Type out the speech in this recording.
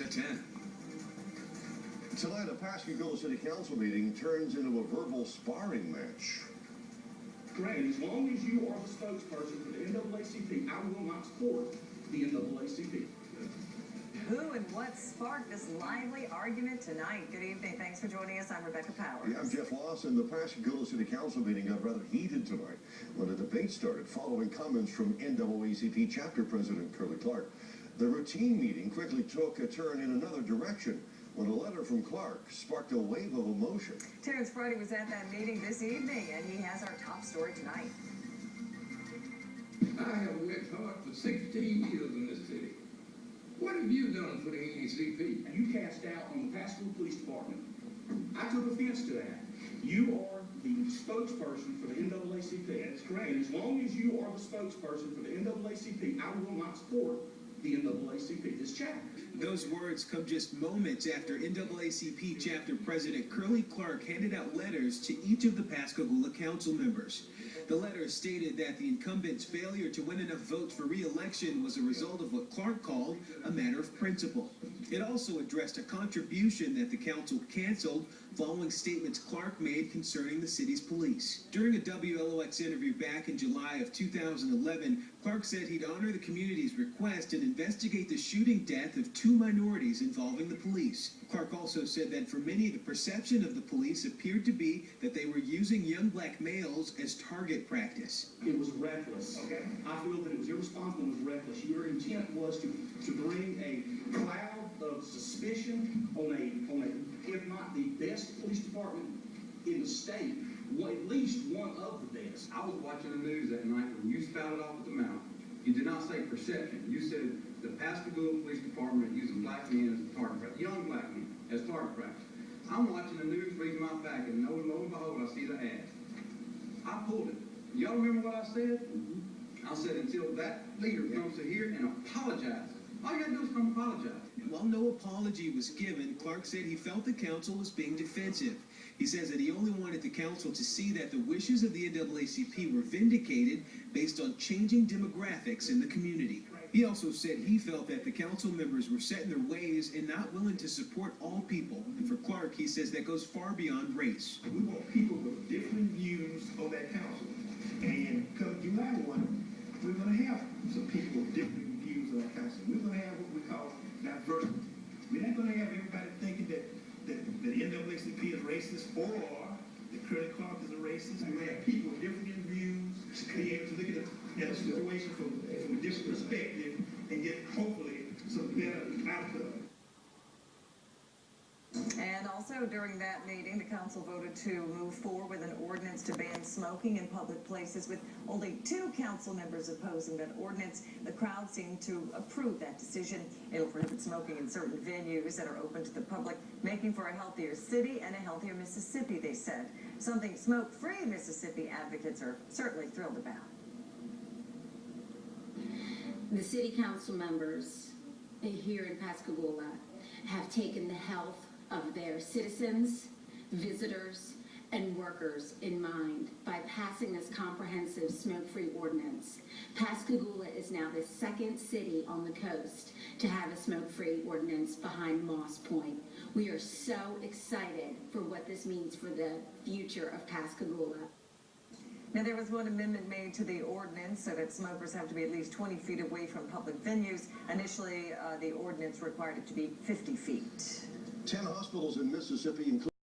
At 10. Tonight, a Pascagoula City Council meeting turns into a verbal sparring match. Great. As long as you are the spokesperson for the NAACP, I will not support the NAACP. Who and what sparked this lively argument tonight? Good evening. Thanks for joining us. I'm Rebecca Powers. Yeah, I'm Jeff Lawson. The Pascagoula City Council meeting got rather heated tonight when a debate started following comments from NAACP chapter president Curly Clark. The routine meeting quickly took a turn in another direction when a letter from Clark sparked a wave of emotion. Terrence Brody was at that meeting this evening, and he has our top story tonight. I have worked hard for 16 years in this city. What have you done for the NAACP? You cast doubt on the Pascagoula Police Department. I took offense to that. You are the spokesperson for the NAACP. That's correct. And as long as you are the spokesperson for the NAACP, I will not support the NAACP, this chapter. Those words come just moments after NAACP chapter president Curly Clark handed out letters to each of the Pascagoula council members. The letter stated that the incumbent's failure to win enough votes for re-election was a result of what Clark called a matter of principle. It also addressed a contribution that the council canceled following statements Clark made concerning the city's police. During a WLOX interview back in July of 2011, Clark said he'd honor the community's request and investigate the shooting death of 2 minorities involving the police. Clark also said that for many, the perception of the police appeared to be that they were using young black males as target practice. It was reckless. Okay. I feel that it was irresponsible and was reckless. Your intent was to bring a cloud of suspicion on a, if not the best police department in the state, at least one of the best. I was watching the news that night when you spouted off at the mouth. You did not say perception. You said the Pascagoula Police Department using black men as target practice, young black men as target practice. I'm watching the news, reading my packet, and lo and behold, I see the ad. I pulled it. Y'all remember what I said? I said until that leader comes to here and apologizes. All you gotta do is come apologize. While no apology was given, Clark said he felt the council was being defensive. He says that he only wanted the council to see that the wishes of the NAACP were vindicated based on changing demographics in the community. He also said he felt that the council members were set in their ways and not willing to support all people. And for Clark, he says that goes far beyond race. We want people with different views on that council. And come July 1, we're going to have some people with different views on that council. We're going to have what we call diversity. We're not going to have everybody thinking that the NAACP is racist or that Curly Clark is a racist. We're going to have people with different views be able to look at a situation from a different perspective and get hopefully some better outcome. And also during that meeting, the council voted to move forward with an ordinance to ban smoking in public places, with only 2 council members opposing that ordinance. The crowd seemed to approve that decision. It'll prohibit smoking in certain venues that are open to the public, making for a healthier city and a healthier Mississippi, they said. Something smoke-free Mississippi advocates are certainly thrilled about. The city council members here in Pascagoula have taken the health of their citizens, visitors, and workers in mind by passing this comprehensive smoke-free ordinance. Pascagoula is now the 2nd city on the coast to have a smoke-free ordinance behind Moss Point. We are so excited for what this means for the future of Pascagoula. Now, there was one amendment made to the ordinance so that smokers have to be at least 20 feet away from public venues. Initially, the ordinance required it to be 50 feet. 10 hospitals in Mississippi, including